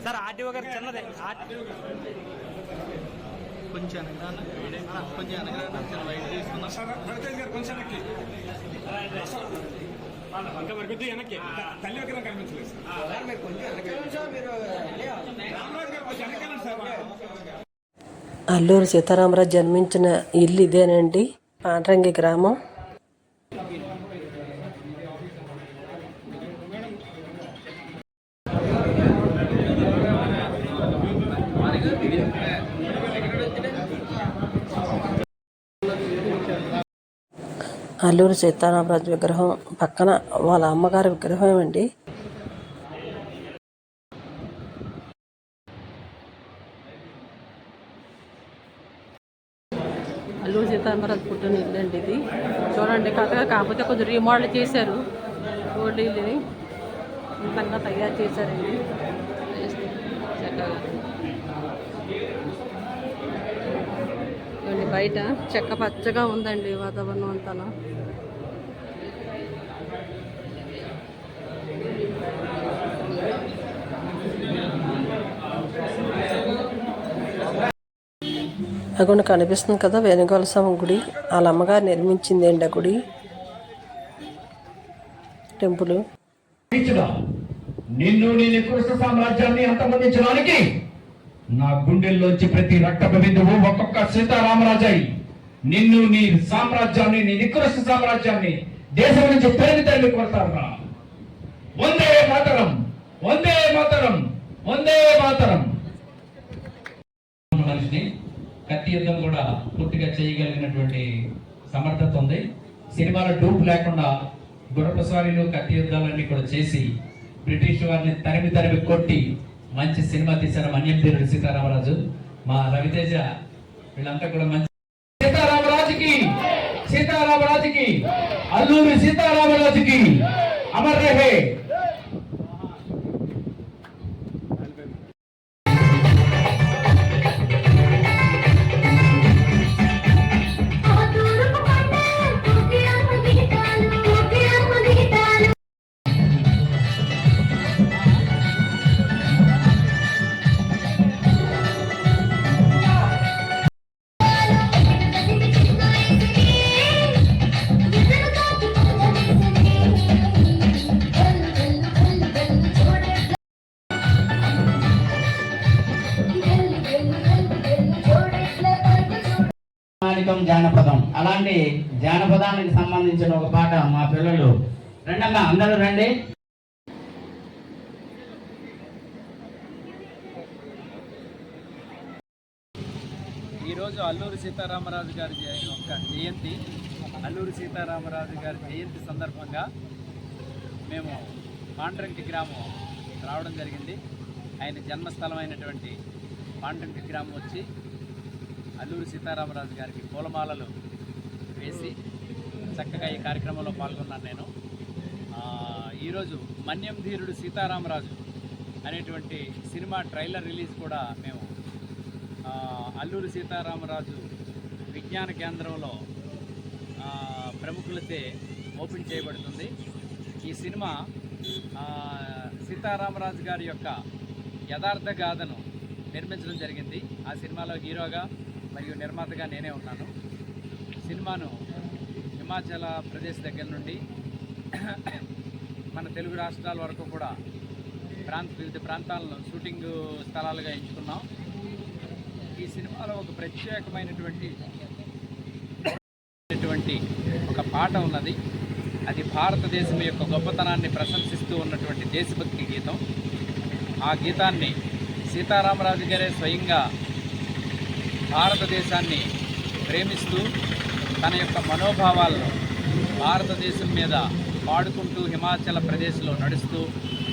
Sir RTO గారు చిన్నదే కొంచెం వైట్ తీసుకున్నా అల్లూరి సీతారామరాజు జన్మించిన ఇల్లు ఇదేనండి, పాండ్రంగి గ్రామం. అల్లూరి సీతారామరాజు విగ్రహం పక్కన వాళ్ళ అమ్మగారి విగ్రహం అండి. అల్లూరి సీతారామరాజు పుట్టిన ఇల్లు అండి ఇది. చూడండి, కాకపోతే కొంచెం రీమోడల్ చేశారు. ఓల్డ్ ఇల్లుని అంతంగా తయారు చేశారండి చక్కగా. బయట చెక్క పచ్చగా ఉందండి వాతావరణం అంతా. అక్కడ కనిపిస్తుంది కదా వేణుగోపాల స్వామి గుడి. వాళ్ళ అమ్మగారు నిర్మించింది అండి ఆ గుడి, టెంపుల్. నిన్ను నీ నికృష్ట సామ్రాజ్యాన్ని అంతమందించడానికి నా గుండెల్లోంచి ప్రతి రక్తపు బిందువు ఒక్కొక్క సీతారామరాజై నిన్ను, నీ సామ్రాజ్యాన్ని, నీ నికృష్ట సామ్రాజ్యాన్ని దేశం నుంచి తరిమి కొడతారా. వందే మాతరం, వందే మాతరం, వందే మాతరం. మనిషిని కత్తి యుద్ధం కూడా పూర్తిగా చేయగలిగినటువంటి సమర్థత ఉంది. సినిమాలో డూప్ లేకుండా గుర్రపస్వారీలు కత్తి యుద్ధాలన్నీ కూడా చేసి బ్రిటిష్ వారిని తరిమి కొట్టి మంచి సినిమా తీశారు మన్యం ధీరుడు సీతారామరాజు. మా రవితేజ వీళ్ళంతా కూడా మంచి. సీతారామరాజుకి, సీతారామరాజుకి, అల్లూరి సీతారామరాజుకి అమర్ రహే. జానపదం, అలాంటి జానపదానికి సంబంధించిన ఒక పాట మా పిల్లలు రెండమ్మా అందరూ రండి. ఈరోజు అల్లూరి సీతారామరాజు గారి యొక్క జయంతి. అల్లూరి సీతారామరాజు గారి జయంతి సందర్భంగా మేము పాండ్రంగి గ్రామం రావడం జరిగింది. ఆయన జన్మస్థలం అయినటువంటి పాండ్రంగి గ్రామం వచ్చి అల్లూరి సీతారామరాజు గారికి పూలమాలలు వేసి చక్కగా ఈ కార్యక్రమంలో పాల్గొన్నాను నేను. ఈరోజు మన్యం ధీరుడు సీతారామరాజు అనేటువంటి సినిమా ట్రైలర్ రిలీజ్ కూడా మేము అల్లూరి సీతారామరాజు విజ్ఞాన కేంద్రంలో ప్రముఖులతో ఓపెన్ చేయబడుతుంది. ఈ సినిమా సీతారామరాజు గారి యొక్క యథార్థ గాథను నిర్మించడం జరిగింది. ఆ సినిమాలో హీరోగా మరియు నిర్మాతగా నేనే ఉన్నాను. సినిమాను హిమాచల్ ప్రదేశ్ దగ్గర నుండి మన తెలుగు రాష్ట్రాల వరకు కూడా వివిధ ప్రాంతాలను షూటింగ్ స్థలాలుగా ఎంచుకున్నాం. ఈ సినిమాలో ఒక ప్రత్యేకమైనటువంటి ఒక పాట ఉన్నది. అది భారతదేశం యొక్క గొప్పతనాన్ని ప్రశంసిస్తూ ఉన్నటువంటి దేశభక్తి గీతం. ఆ గీతాన్ని సీతారామరాజు గారే స్వయంగా భారతదేశాన్ని ప్రేమిస్తూ తన యొక్క మనోభావాలను భారతదేశం మీద పాడుకుంటూ హిమాచల్ ప్రదేశ్లో నడుస్తూ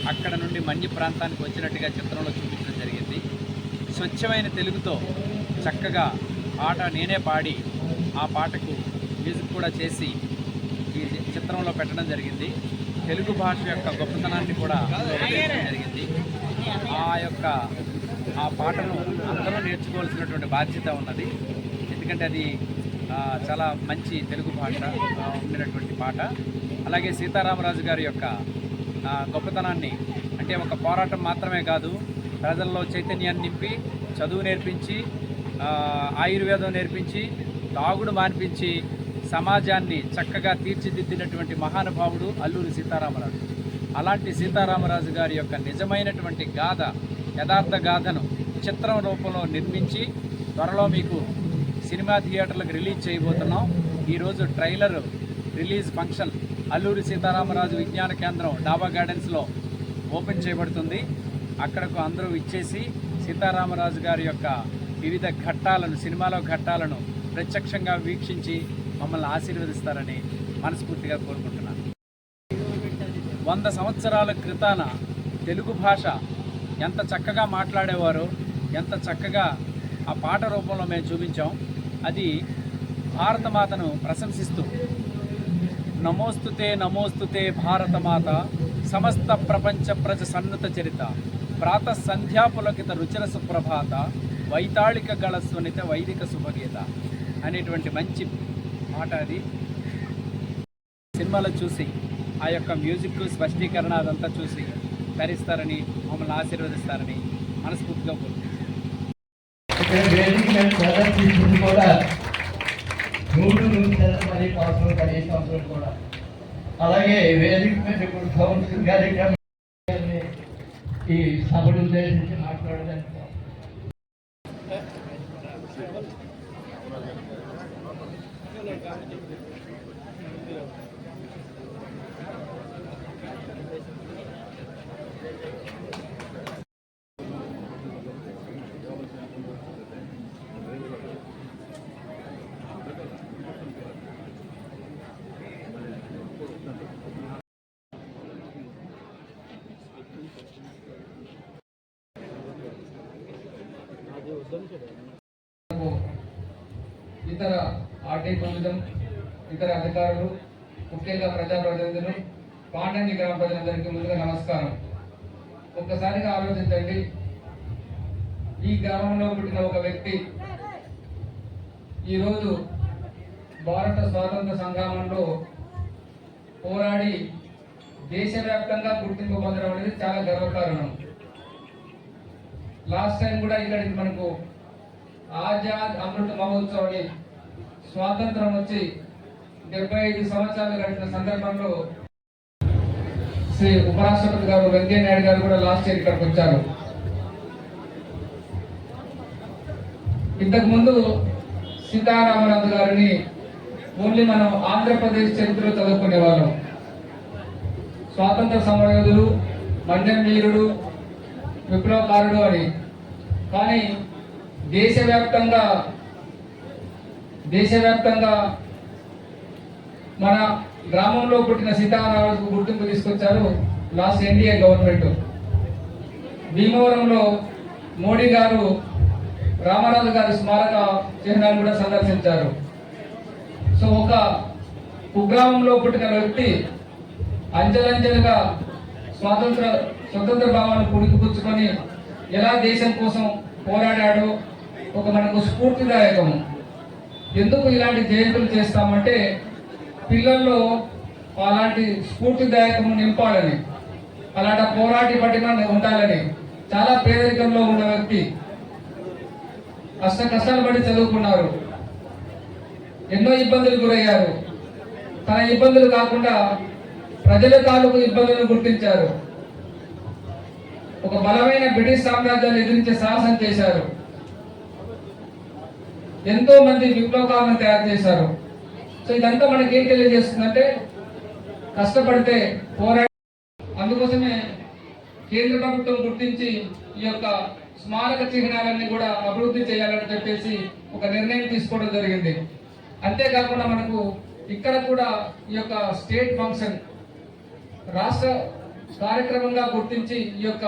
అక్కడ నుండి మన్య ప్రాంతానికి వచ్చినట్టుగా చిత్రంలో చూపించడం జరిగింది. స్వచ్ఛమైన తెలుగుతో చక్కగా పాట నేనే పాడి ఆ పాటకు మ్యూజిక్ కూడా చేసి ఈ చిత్రంలో పెట్టడం జరిగింది. తెలుగు భాష యొక్క గొప్పతనాన్ని కూడా వివరించడం జరిగింది. ఆ పాటను అందరూ నేర్చుకోవాల్సినటువంటి బాధ్యత ఉన్నది. ఎందుకంటే అది చాలా మంచి తెలుగు భాష ఉండినటువంటి పాట. అలాగే సీతారామరాజు గారి యొక్క గొప్పతనాన్ని, అంటే ఒక పోరాటం మాత్రమే కాదు, ప్రజల్లో చైతన్యాన్ని నింపి చదువు నేర్పించి ఆయుర్వేదం నేర్పించి తాగుడు మాన్పించి సమాజాన్ని చక్కగా తీర్చిదిద్దినటువంటి మహానుభావుడు అల్లూరి సీతారామరాజు. అలాంటి సీతారామరాజు గారి యొక్క నిజమైనటువంటి గాథ, యథార్థ గాథను చిత్రం రూపంలో నిర్మించి త్వరలో మీకు సినిమా థియేటర్లకు రిలీజ్ చేయబోతున్నాం. ఈరోజు trailer release function Alluri Sitaramaraju విజ్ఞాన కేంద్రం డాబా గార్డెన్స్లో ఓపెన్ చేయబడుతుంది. అక్కడకు అందరూ ఇచ్చేసి సీతారామరాజు గారి యొక్క వివిధ ఘట్టాలను, సినిమాలో ఘట్టాలను ప్రత్యక్షంగా వీక్షించి మమ్మల్ని ఆశీర్వదిస్తారని మనస్ఫూర్తిగా కోరుకుంటున్నాను. 100 సంవత్సరాల క్రితాన తెలుగు భాష ఎంత చక్కగా మాట్లాడేవారో, ఎంత చక్కగా ఆ పాట రూపంలో మేము చూపించాం. అది భారతమాతను ప్రశంసిస్తూ నమోస్తుతే నమోస్తుతే భారతమాత సమస్త ప్రపంచ ప్రజ సన్నుత చరిత ప్రాత సంధ్యాపులకిత రుచిర సుప్రభాత వైతాళిక గళస్వనిత వైదిక శుభగీత అనేటువంటి మంచి మాట. అది సినిమాలో చూసి ఆ యొక్క మ్యూజిక్ స్పష్టీకరణ అదంతా చూసి తరిస్తారని, మమ్మల్ని ఆశీర్వదిస్తారని మనస్ఫూర్తిగా కూడా అలాగే వేదిక మీద కౌన్సిల్ కార్యక్రమం ఈ సభను ఉద్దేశించి మాట్లాడడానికి ఇతర ఆర్టీ బృందం, ఇతర అధికారులు, ముఖ్యంగా ప్రజాప్రతినిధులు, పాండంగి గ్రామ ప్రజలందరికీ ముందుగా నమస్కారం. ఒక్కసారిగా ఆలోచించండి, ఈ గ్రామంలో పుట్టిన ఒక వ్యక్తి ఈరోజు భారత స్వాతంత్ర సంగ్రామంలో పోరాడి దేశవ్యాప్తంగా గుర్తింపు పొందడం అనేది చాలా గర్వకారణం. లాస్ట్ టైం కూడా ఇక్కడికి మనకు ఆజాద్ అమృత మహోత్సవాన్ని స్వాతంత్రం వచ్చి 75 సంవత్సరాలు గడిచిన సందర్భంలో శ్రీ ఉపరాష్ట్రపతి గారు వెంకయ్య నాయుడు గారు కూడా లాస్ట్ ఇయర్ ఇక్కడికి వచ్చారు. ఇంతకుముందు సీతారామరాజు గారిని ఓన్లీ మనం ఆంధ్రప్రదేశ్ చరిత్రలో చదువుకునే వాళ్ళం. స్వాతంత్ర సమరయోధుడు, మండెం వీరుడు, విప్లవకారుడు అని. కానీ దేశవ్యాప్తంగా మన గ్రామంలో పుట్టిన సీతారామరాజుకు గుర్తింపు తీసుకొచ్చారు లాస్ట్ ఎన్డీఏ గవర్నమెంట్. భీమవరంలో మోడీ గారు రామరాజు గారి స్మారక చిహ్నాన్ని కూడా సందర్శించారు. సో ఒక కుగ్రామంలో పుట్టిన వ్యక్తి అంచెలంచెలుగా స్వతంత్ర భావాన్ని పుణికిపుచ్చుకొని ఎలా దేశం కోసం పోరాడాడో ఒక మనకు స్ఫూర్తిదాయకము. ఎందుకు ఇలాంటి జయంతులు చేస్తామంటే పిల్లల్లో అలాంటి స్ఫూర్తిదాయకము నింపాలని, అలాంటి పోరాటి పట్టిన ఉండాలని. చాలా పేదరికంలో ఉన్న వ్యక్తి, కష్టాలు పడి చదువుకున్నారు, ఎన్నో ఇబ్బందులు గురయ్యారు. తన ఇబ్బందులు కాకుండా ప్రజల తాలూకు ఇబ్బందులను గుర్తించారు. ఒక బలమైన బ్రిటిష్ సామ్రాజ్యాన్ని ఎదిరించే సాహసం చేశారు. ఎంతో మంది విప్లవకాలను తయారు చేశారు. సో ఇదంతా మనకి ఏం తెలియజేస్తుందంటే కష్టపడితే పోరాట. అందుకోసమే కేంద్ర ప్రభుత్వం గుర్తించి ఈ యొక్క స్మారక చిహ్నాలన్నీ కూడా అభివృద్ధి చేయాలని చెప్పేసి ఒక నిర్ణయం తీసుకోవడం జరిగింది. అంతేకాకుండా మనకు ఇక్కడ కూడా ఈ యొక్క స్టేట్ ఫంక్షన్ రాష్ట్ర కార్యక్రమంగా గుర్తించి ఈ యొక్క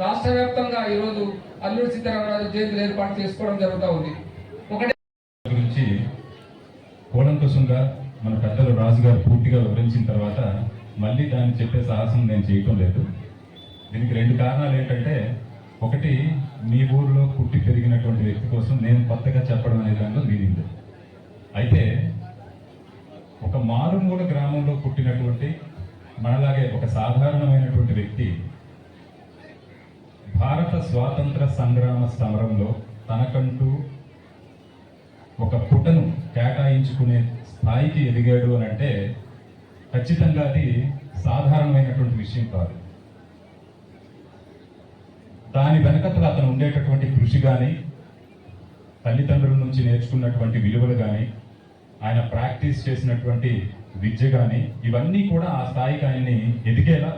రాష్ట్ర వ్యాప్తంగా ఈరోజు అల్లూరి సీతారామరాజు జయంతిని ఏర్పాటు చేసుకోవడం జరుగుతూ ఉంది. గురించి కూలంకుశంగా మన పెద్దలు రాజు గారు పూర్తిగా వివరించిన తర్వాత మళ్ళీ దాన్ని చెప్పే సాహసం నేను చేయటం లేదు. దీనికి 2 కారణాలు ఏంటంటే, ఒకటి మీ ఊరిలో పుట్టి పెరిగినటువంటి వ్యక్తి కోసం నేను కొత్తగా చెప్పడం అనే దానిలో మీనింగ్. అయితే ఒక మారుమూల గ్రామంలో పుట్టినటువంటి మనలాగే ఒక సాధారణమైనటువంటి వ్యక్తి భారత స్వాతంత్ర సంగ్రామ సమరంలో తనకంటూ ఒక పుటను కేటాయించుకునే స్థాయికి ఎదిగాడు అని అంటే ఖచ్చితంగా అది సాధారణమైనటువంటి విషయం కాదు. దాని వెనకతల అతను ఉండేటటువంటి కృషి కానీ, తల్లిదండ్రుల నుంచి నేర్చుకున్నటువంటి విలువలు కానీ, ఆయన ప్రాక్టీస్ చేసినటువంటి విద్య కానీ, ఇవన్నీ కూడా ఆ స్థాయికి ఆయన్ని ఎదిగేలా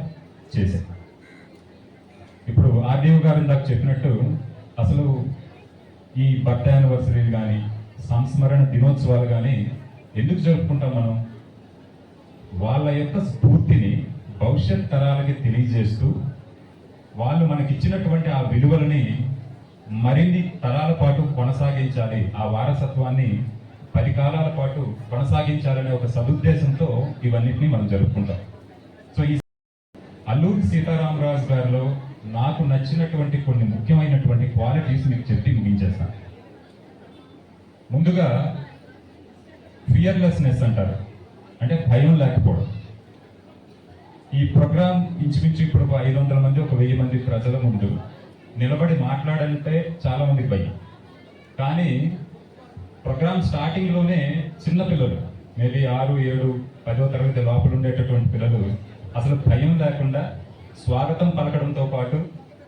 చేశాయి. ఇప్పుడు ఆర్డీఓ గారు ఇందాక చెప్పినట్టు అసలు ఈ బర్త్ యానివర్సరీలు కానీ, సంస్మరణ దినోత్సవాలు కానీ ఎందుకు జరుపుకుంటాం మనం? వాళ్ళ యొక్క స్ఫూర్తిని భవిష్యత్ తరాలకి తెలియజేస్తూ వాళ్ళు మనకిచ్చినటువంటి ఆ విలువలని మరిన్ని తరాల పాటు కొనసాగించాలి, ఆ వారసత్వాన్ని 10 కాలాల పాటు కొనసాగించాలనే ఒక సదుద్దేశంతో ఇవన్నిటిని మనం జరుపుకుంటాం. సో ఈ అల్లూరి సీతారామరాజు గారిలో నాకు నచ్చినటువంటి కొన్ని ముఖ్యమైనటువంటి క్వాలిటీస్ మీకు చెప్పి ముగించేస్తాను. ముందుగా ఫియర్లెస్నెస్ అంటారు, అంటే భయం లేకపోవడం. ఈ ప్రోగ్రామ్ ఇంచుమించు ఇప్పుడు 500 మంది 1000 మంది ప్రజల ముందు నిలబడి మాట్లాడాలంటే చాలా మందికి భయం. కానీ ప్రోగ్రామ్ స్టార్టింగ్లోనే చిన్నపిల్లలు, మేబీ 6, 7, 10వ తరగతి లోపల ఉండేటటువంటి పిల్లలు అసలు భయం లేకుండా స్వాగతం పలకడంతో పాటు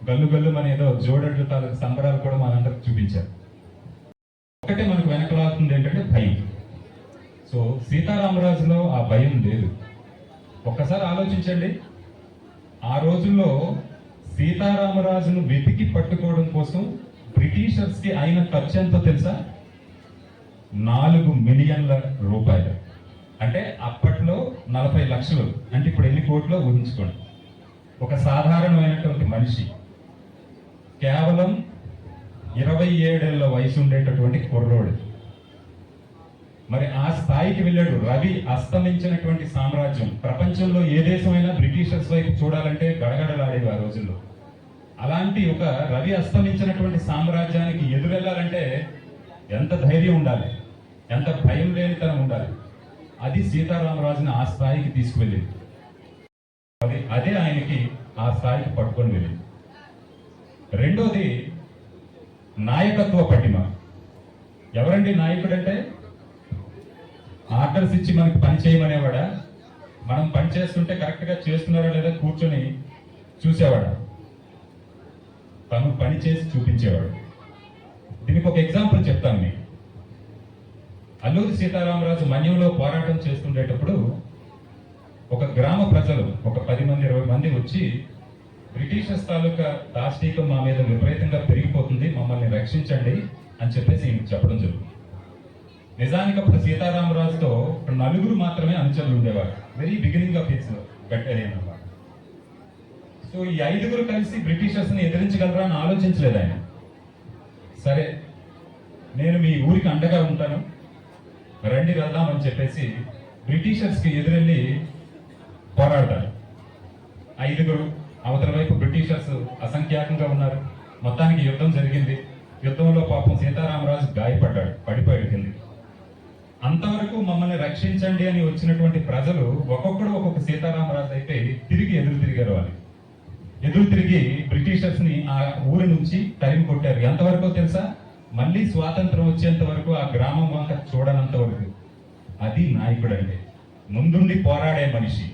గల్లు గల్లు మన ఏదో జోడెడ్ల తాలూకు సంబరాలు కూడా మనందరికి చూపించారు. ఒకటే మనకు వెనకలాగుతుంది ఏంటంటే భయం. సో సీతారామరాజులో ఆ భయం లేదు. ఒక్కసారి ఆలోచించండి, ఆ రోజుల్లో సీతారామరాజును వెతికి పట్టుకోవడం కోసం బ్రిటిషర్స్కి అయిన ఖర్చు ఎంతో తెలుసా? 4 మిలియన్ల రూపాయలు. అంటే అప్పట్లో 40 లక్షలు, అంటే ఇప్పుడు ఎన్ని కోట్లో ఊహించుకోండి. ఒక సాధారణమైనటువంటి మనిషి, కేవలం 27 ఏళ్ల వయసు ఉండేటటువంటి కుర్రోడు మరి ఆ స్థాయికి వెళ్ళాడు. రవి అస్తమించినటువంటి సామ్రాజ్యం, ప్రపంచంలో ఏ దేశమైనా బ్రిటిషర్స్ వైపు చూడాలంటే గడగడలాడేవి ఆ రోజుల్లో. అలాంటి ఒక రవి అస్తమించినటువంటి సామ్రాజ్యానికి ఎదురెళ్ళాలంటే ఎంత ధైర్యం ఉండాలి, ఎంత భయం లేనితనం ఉండాలి. అది సీతారామరాజుని ఆ స్థాయికి తీసుకువెళ్ళింది. అదే ఆయనకి ఆ స్థాయికి పట్టుకొని వెళ్ళింది. రెండోది నాయకత్వ పటిమ. ఎవరండి నాయకుడు అంటే? ఆర్డర్స్ ఇచ్చి మనకి పని చేయమనేవాడా? మనం పని చేస్తుంటే కరెక్ట్గా చేస్తున్నారా లేదా కూర్చొని చూసేవాడా? తను పని చేసి చూపించేవాడు. దీనికి ఒక ఎగ్జాంపుల్ చెప్తాను మీకు. అల్లూరి సీతారామరాజు మన్యంలో పోరాటం చేస్తుండేటప్పుడు ఒక గ్రామ ప్రజలు ఒక 10 మంది 20 మంది వచ్చి బ్రిటిషర్స్ తాలూకా దాష్టీకం మా మీద విపరీతంగా పెరిగిపోతుంది, మమ్మల్ని రక్షించండి అని చెప్పేసి ఈయనకు చెప్పడం జరుగుతుంది. నిజానికి అప్పుడు సీతారామరాజుతో 4 మాత్రమే అనుచరులు ఉండేవారు. Very beginning of his battalion అన్నమాట. సో ఈ 5 కలిసి బ్రిటిషర్స్ని ఎదిరించగలరా అని ఆలోచించలేదు ఆయన. సరే, నేను మీ ఊరికి అండగా ఉంటాను, రండి వెళ్దామని చెప్పేసి బ్రిటిషర్స్కి ఎదురెళ్ళి పోరాడతారు. 5 అవతల వైపు బ్రిటిషర్స్ అసంఖ్యాకంగా ఉన్నారు. మొత్తానికి యుద్ధం జరిగింది. యుద్ధంలో పాపం సీతారామరాజు గాయపడ్డాడు, పడిపోయాడు కింది. అంతవరకు మమ్మల్ని రక్షించండి అని వచ్చినటువంటి ప్రజలు ఒక్కొక్కడు ఒక్కొక్క సీతారామరాజు అయితే తిరిగి ఎదురు తిరిగారు. వాళ్ళు ఎదురు తిరిగి బ్రిటిషర్స్ ని ఆ ఊరి నుంచి తరిమి కొట్టారు. ఎంతవరకు తెలుసా? మళ్ళీ స్వాతంత్రం వచ్చేంత వరకు ఆ గ్రామం వంక చూడనంత వరకు. అది నాయకుడు అంటే. ముందుండి పోరాడే మనిషి,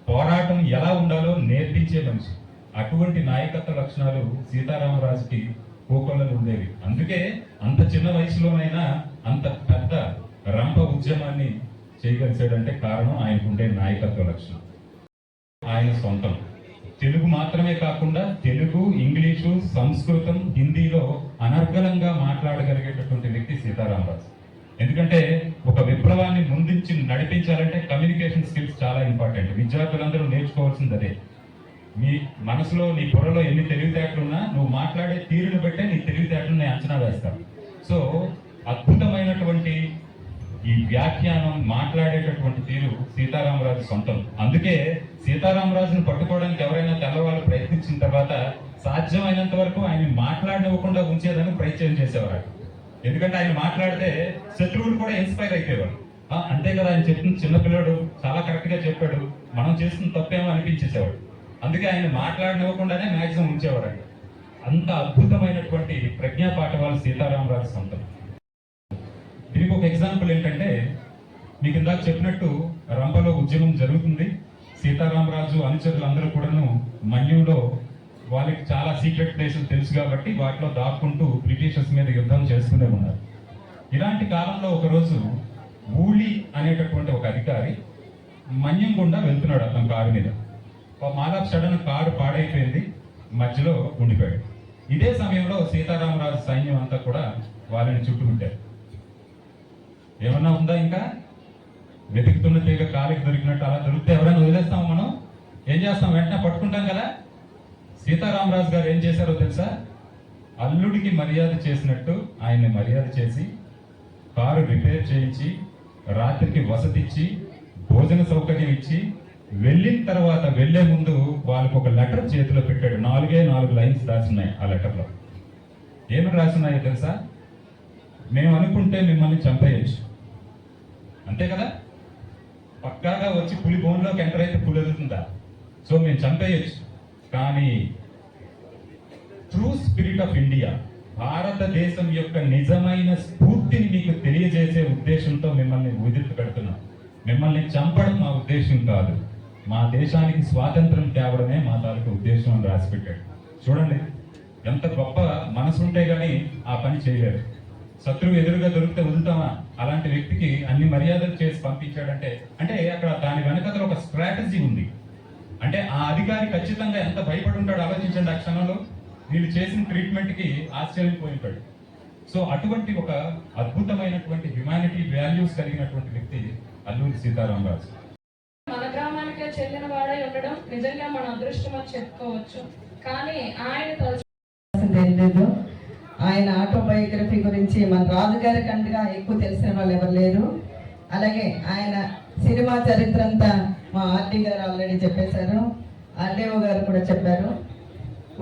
పోరాటం ఎలా ఉండాలో నేర్పించే మనిషి. అటువంటి నాయకత్వ లక్షణాలు సీతారామరాజుకి కోకొల్లలు ఉండేవి. అందుకే అంత చిన్న వయసులోనైనా అంత పెద్ద రంప ఉద్యమాన్ని చేయగలిసాడంటే కారణం ఆయనకుండే నాయకత్వ లక్షణం. ఆయన సొంతం తెలుగు మాత్రమే కాకుండా తెలుగు, ఇంగ్లీషు, సంస్కృతం, హిందీలో అనర్గళంగా మాట్లాడగలిగేటటువంటి వ్యక్తి సీతారామరాజు. ఎందుకంటే ఒక విప్లవాన్ని ముందుంచి నడిపించాలంటే కమ్యూనికేషన్ స్కిల్స్ చాలా ఇంపార్టెంట్. విద్యార్థులందరూ నేర్చుకోవాల్సింది అదే. నీ మనసులో, నీ బుర్రలో ఎన్ని తెలివితేటలున్నా నువ్వు మాట్లాడే తీరుని బట్టే నీ తెలివితేటలను అంచనా వేస్తాను. సో అద్భుతమైనటువంటి ఈ వ్యాఖ్యానం, మాట్లాడేటటువంటి తీరు సీతారామరాజు సొంతం. అందుకే సీతారామరాజును పట్టుకోవడానికి ఎవరైనా తెల్లవాళ్ళు ప్రయత్నించిన తర్వాత సాధ్యమైనంత వరకు ఆయన మాట్లాడనివ్వకుండా ఉంచేదానికి ప్రయత్నం చేసేవారు. ఎందుకంటే ఆయన మాట్లాడితే శత్రువులు కూడా ఇన్స్పైర్ అయిపోయేవారు. అంతే కదా, ఆయన చెప్పిన చిన్నపిల్లడు చాలా కరెక్ట్ గా చెప్పాడు, మనం చేస్తున్న తప్పేమో అనిపించేసేవాడు. అందుకే ఆయన మాట్లాడనివ్వకుండానే మ్యాక్సిమం ఉంచేవారు. అంత అద్భుతమైనటువంటి ప్రజ్ఞా పాఠవాలు సీతారామరాజు సొంతం. దీనికి ఒక ఎగ్జాంపుల్ ఏంటంటే, మీకు ఇందాక చెప్పినట్టు రంపలో ఉద్యమం జరుగుతుంది. సీతారామరాజు అనుచరులందరూ కూడాను మన్యంలో వాళ్ళకి చాలా సీక్రెట్ ప్లేసులు తెలుసు కాబట్టి వాటిలో దాక్కుంటూ బ్రిటిషర్స్ మీద యుద్ధం చేస్తూనే ఉన్నారు. ఇలాంటి కాలంలో ఒకరోజు ఊళి అనేటటువంటి ఒక అధికారి మన్యం గుండా వెళ్తున్నాడు అతను కారు మీద. మాలా సడన్ కారు పాడైపోయింది, మధ్యలో ఉండిపోయాడు. ఇదే సమయంలో సీతారామరాజు సైన్యం అంతా కూడా వాళ్ళని చుట్టుముట్టారు. ఏమన్నా ఉందా, ఇంకా వెతుకుతున్న తీగ కాలికి దొరికినట్టు అలా దొరికితే ఎవరైనా వదిలేస్తాము మనం? ఏం చేస్తాం? వెంటనే పట్టుకుంటాం కదా. సీతారామరాజు గారు ఏం చేశారో తెలుసా? అల్లుడికి మర్యాద చేసినట్టు ఆయన్ని మర్యాద చేసి కారు రిపేర్ చేయించి, రాత్రికి వసతి ఇచ్చి, భోజన సౌకర్యం ఇచ్చి, వెళ్ళిన తర్వాత వెళ్లే ముందు వాళ్ళకు ఒక లెటర్ చేతిలో పెట్టాడు. 4 లైన్స్ రాసున్నాయి ఆ లెటర్లో. ఏమి రాసున్నాయో తెలుసా? మేము అనుకుంటే మిమ్మల్ని చంపేయచ్చు, అంతే కదా. పక్కాగా వచ్చి పులి బోన్లోకి ఎంటర్ అయితే పులి ఎదుగుతుందా? సో మేము చంపేయచ్చు, కానీ ట్రూ స్పిరిట్ ఆఫ్ ఇండియా, భారతదేశం యొక్క నిజమైన స్ఫూర్తిని మీకు తెలియజేసే ఉద్దేశంతో మిమ్మల్ని ఉదిర్పు పెడుతున్నాం. మిమ్మల్ని చంపడం మా ఉద్దేశం కాదు, మా దేశానికి స్వాతంత్రం తేవడమే మా తాలూకు ఉద్దేశం అని రాసిపెట్టాడు. చూడండి, ఎంత గొప్ప మనసు ఉంటే గానీ ఆ పని చేయలేరు. శత్రువు ఎదురుగా దొరికితే వదులుతామా? అలాంటి వ్యక్తికి అన్ని మర్యాదలు చేసి పంపించాడంటే అంటే అక్కడ దాని వెనకతలో ఒక స్ట్రాటజీ ఉంది. అంటే ఆ అధికారి ఖచ్చితంగా ఎంత భయపడి ఉంటాడో ఆలోచించండి. ఆ క్షణంలో వీళ్ళు చేసిన ట్రీట్మెంట్కి ఆశ్చర్యపోయిపోయాడు. సో అటువంటి ఒక అద్భుతమైనటువంటి హ్యుమానిటీ వాల్యూస్ కలిగినటువంటి వ్యక్తి అల్లూరి సీతారామరాజు. మన గ్రామానికే చెందిన వాడై ఉండడం నిజంగా మన అదృష్టం అని చెప్పుకోవచ్చు. కానీ ఆయన తెలియదు. ఆయన ఆటోబయోగ్రఫీ గురించి మన రాజుగారి కంటగా ఎక్కువ తెలిసిన వాళ్ళు ఎవరు లేరు. అలాగే ఆయన సినిమా చరిత్ర అంతా మా ఆర్డీ గారు ఆల్రెడీ చెప్పేశారు, ఆర్డీఓ గారు కూడా చెప్పారు.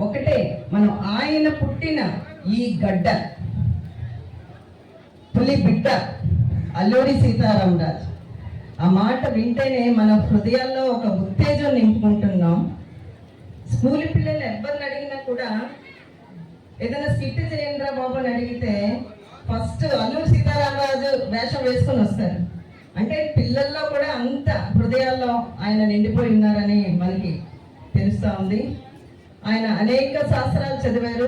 ఒకటే, మనం ఆయన పుట్టిన ఈ గడ్డ, పులి బిడ్డ అల్లూరి సీతారామరాజు. ఆ మాట వింటేనే మన హృదయాల్లో ఒక ఉత్తేజం నింపుకుంటున్నాం. స్కూల్ పిల్లలు ఎవరిని అడిగినా కూడా ఏదైనా స్కిట్ చేయండి రా బాబు అని అడిగితే ఫస్ట్ అల్లూరి సీతారామరాజు వేషం వేసుకొని వస్తారు. అంటే పిల్లల్లో కూడా అంత హృదయాల్లో ఆయన నిండిపోయి ఉన్నారని మనకి తెలుస్తూ ఉంది. ఆయన అనేక శాస్త్రాలు చదివారు,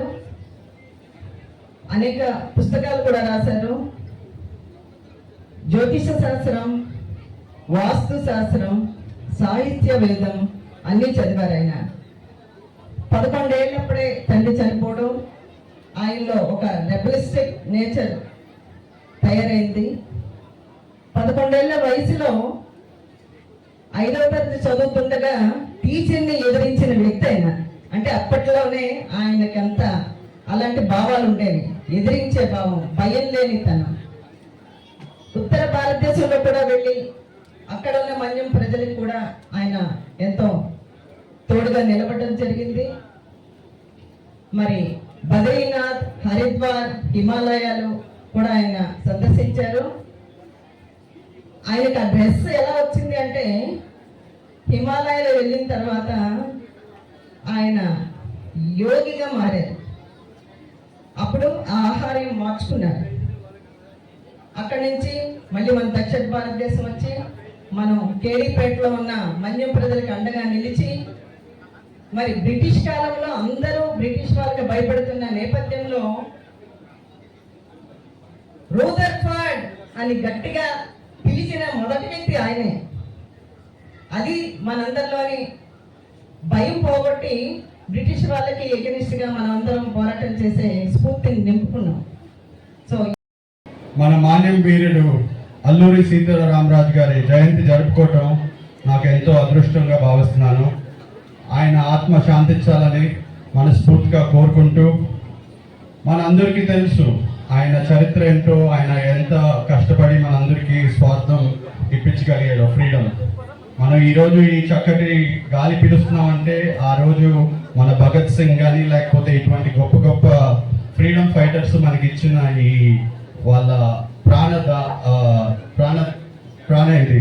అనేక పుస్తకాలు కూడా రాశారు. జ్యోతిష శాస్త్రం, వాస్తు శాస్త్రం, సాహిత్య వేదం అన్నీ చదివారు ఆయన. 11 ఏళ్ళప్పుడే తండ్రి చనిపోవడం, ఆయనలో ఒక రెబలిస్టిక్ నేచర్ తయారైంది. 11 ఏళ్ల వయసులో 5వ తరగతి చదువుతుండగా టీచర్ని ఎదిరించిన వ్యక్తి ఆయన. అంటే అప్పట్లోనే ఆయనకి అంత అలాంటి భావాలు ఉండేవి, ఎదిరించే భావం, భయం లేని తనం. ఉత్తర భారతదేశంలో కూడా వెళ్ళి అక్కడ ఉన్న మన్యం ప్రజలకు కూడా ఆయన ఎంతో తోడుగా నిలబడడం జరిగింది. మరి బద్రీనాథ్, హరిద్వార్, హిమాలయాలు కూడా ఆయన సందర్శించారు. ఆయనకు ఆ డ్రెస్ ఎలా వచ్చింది అంటే, హిమాలయాలు వెళ్ళిన తర్వాత ఆయన యోగిగా మారారు. అప్పుడు ఆ ఆహారం మార్చుకున్నారు. అక్కడి నుంచి మళ్ళీ మన దక్షిణ భారతదేశం వచ్చి మనం కేడీపేటలో ఉన్న మన్యం ప్రజలకు అండగా నిలిచి మరి బ్రిటిష్ కాలంలో అందరూ బ్రిటిష్ వాళ్ళకి భయపడుతున్న నేపథ్యంలో రూదర్ఫర్డ్ అని గట్టిగా పిలిచిన మొదటి వ్యక్తి ఆయనే. అది మనందరిలోని భయం పోగొట్టి బ్రిటిష్ వాళ్ళకి ఎగనిస్ట్ గా మనం అందరం పోరాటం చేసే స్ఫూర్తిని నింపుకున్నాం. సో మన మాన్యం వీరుడు అల్లూరి సీతారామరాజు గారి జయంతి జరుపుకోవటం నాకు ఎంతో అదృష్టంగా భావిస్తున్నాను. ఆయన ఆత్మ శాంతించాలని మనస్ఫూర్తిగా కోరుకుంటూ, మనందరికీ తెలుసు ఆయన చరిత్ర ఏంటో, ఆయన ఎంత కష్టపడి మనందరికీ స్వార్థం ఇప్పించగలిగాడు, ఫ్రీడమ్. మనం ఈరోజు ఈ చక్కటి గాలి పీలుస్తున్నామంటే ఆ రోజు మన భగత్ సింగ్ కానీ లేకపోతే ఇటువంటి గొప్ప గొప్ప ఫ్రీడమ్ ఫైటర్స్ మనకి ఇచ్చిన ఈ వాళ్ళ ప్రాణ ఇది.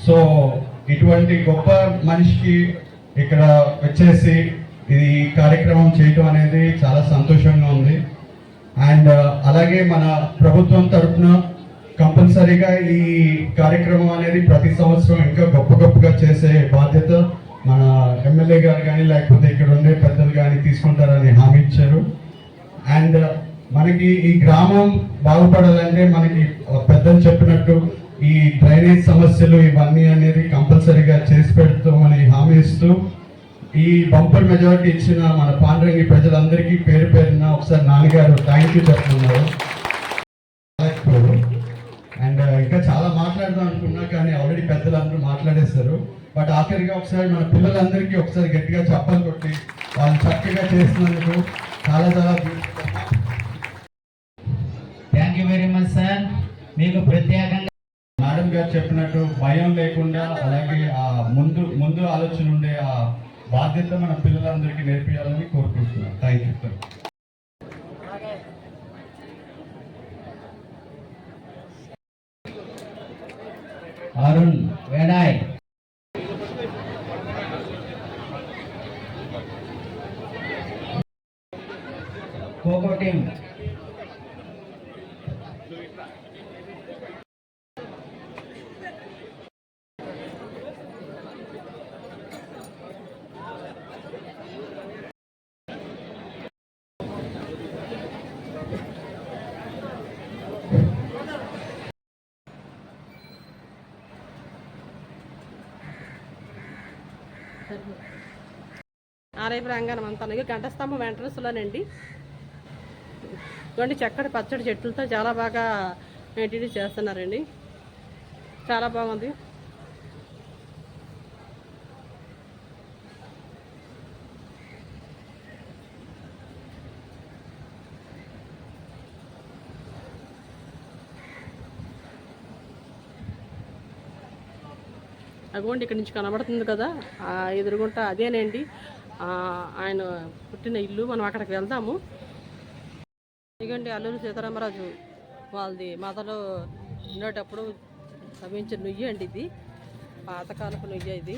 సో ఇటువంటి గొప్ప మనిషికి ఇక్కడ వచ్చేసి ఇది కార్యక్రమం చేయటం అనేది చాలా సంతోషంగా ఉంది. అండ్ అలాగే మన ప్రభుత్వం తరఫున కంపల్సరీగా ఈ కార్యక్రమం అనేది ప్రతి సంవత్సరం ఇంకా గొప్పగా చేసే బాధ్యత మన ఎమ్మెల్యే గారు కానీ లేకపోతే ఇక్కడ ఉండే పెద్దలు కానీ తీసుకుంటారని హామీ ఇచ్చారు. అండ్ మనకి ఈ గ్రామం బాగుపడాలంటే మనకి పెద్దలు చెప్పినట్టు ఈ డ్రైనేజ్ సమస్యలు ఇవన్నీ అనేది కంపల్సరీగా చేసి పెడతామని హామీ ఇస్తూ, ఈ బంపర్ మెజారిటీ ఇచ్చిన మన పాండ్రంగి ప్రజలందరికీ పేరు పేరున ఒకసారి నాన్నగారు థ్యాంక్ యూ చెప్తున్నారు. అండ్ ఇంకా చాలా మాట్లాడదాం అనుకున్నా కానీ ఆల్రెడీ పెద్దలందరూ మాట్లాడేశారు. బట్ ఆఖరిగా ఒకసారి మన పిల్లలందరికీ ఒకసారి గట్టిగా చప్పలు కొట్టి వాళ్ళు చక్కగా చేసినందుకు చాలా thank you very much sir. మీకు ప్రత్యేకంగా మేడం గారు చెప్పినట్టు భయం లేకుండా అలాగే ఆ ముందు ఆలోచన ఉండే ఆ బాధ్యత మన పిల్లలందరికీ నేర్పించాలని కోరుకుంటున్నాను. Thank you sir. అరుణ్ వేడాయ్, ఖోఖో టీం ఆలయ ప్రాంగణం అంతా గంట స్తంభం ఎంట్రన్స్లోనండి. ఇటువంటి చక్కటి పచ్చడి చెట్లతో చాలా బాగా మెయింటైన్ చేస్తున్నారండి. చాలా బాగుంది. అగోండి ఇక్కడ నుంచి కనబడుతుంది కదా, ఎదురుగుంట అదేనండి ఆయన పుట్టిన ఇల్లు. మనం అక్కడికి వెళ్దాము. ఇదిగోండి అల్లూరి సీతారామరాజు వాళ్ళది మదలో ఉండేటప్పుడు లభించిన నుయ్యి అండి. ఇది పాతకాలపు నుయ్యి. ఇది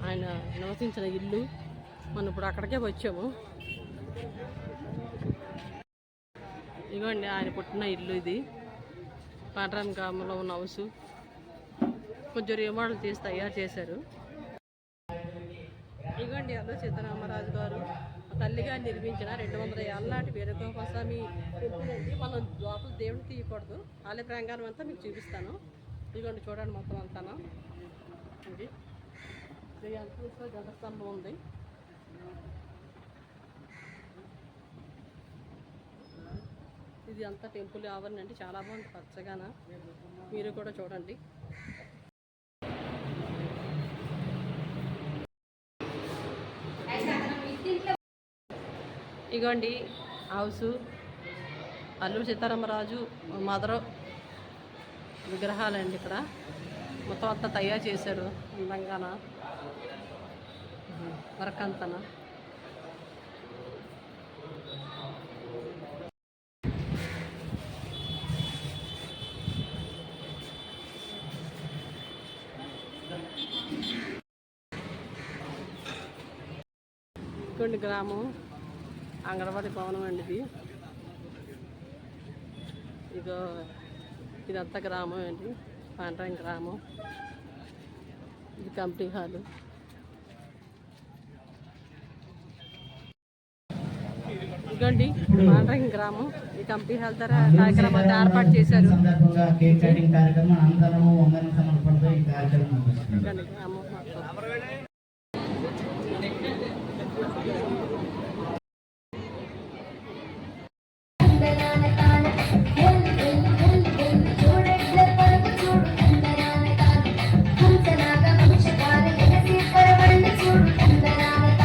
ఆయన నివసించిన ఇల్లు. మనం ఇప్పుడు అక్కడికే వచ్చాము. ఇదిగోండి ఆయన పుట్టిన ఇల్లు. ఇది పాండ్రం గ్రామంలో ఉన్న హౌసు. కొంచెం రీమోడల్ చేసి తయారు చేశారు. ఇదిగోండి అల్లూరి సీతారామరాజు గారు తల్లిగా నిర్మించిన 200 ఏళ్ళ నాటి వేణుగోపాలస్వామి టెంపుల్ అండి. మనం లోపల దేవుడిని తీయకూడదు. ఆలయ ప్రాంగణం అంతా మీకు చూపిస్తాను. ఇదిగోండి చూడండి మొత్తం అంతాను అండి. గంట స్తంభం ఉంది. ఇది అంతా టెంపుల్ ఆవరణ అండి. చాలా బాగుంది పచ్చగాన. మీరు కూడా చూడండి. ఇగోండి హౌసు అల్లూరి సీతారామరాజు మదర్ విగ్రహాలండి. ఇక్కడ మొత్తం అంతా తయారు చేశారు అందంగాన వర్క్ అంతా. ఇటువంటి గ్రామం అంగన్వాడీ భవనం అండి. ఇది ఇగో ఇదంతా గ్రామం అండి, పాండ్రంగి గ్రామం. ఇది కమిటీ హాలు. ఇదిగోండి పాండ్రంగి గ్రామం. ఈ కమిటీ హాల్ ద్వారా కార్యక్రమం అంతా ఏర్పాటు చేశారు. సందర్భంగా కేక్ కటింగ్ కార్యక్రమం అనంతరము వందన సమర్పణతో ఈ కార్యక్రమం ఇదిగోండి గ్రామం మొత్తం.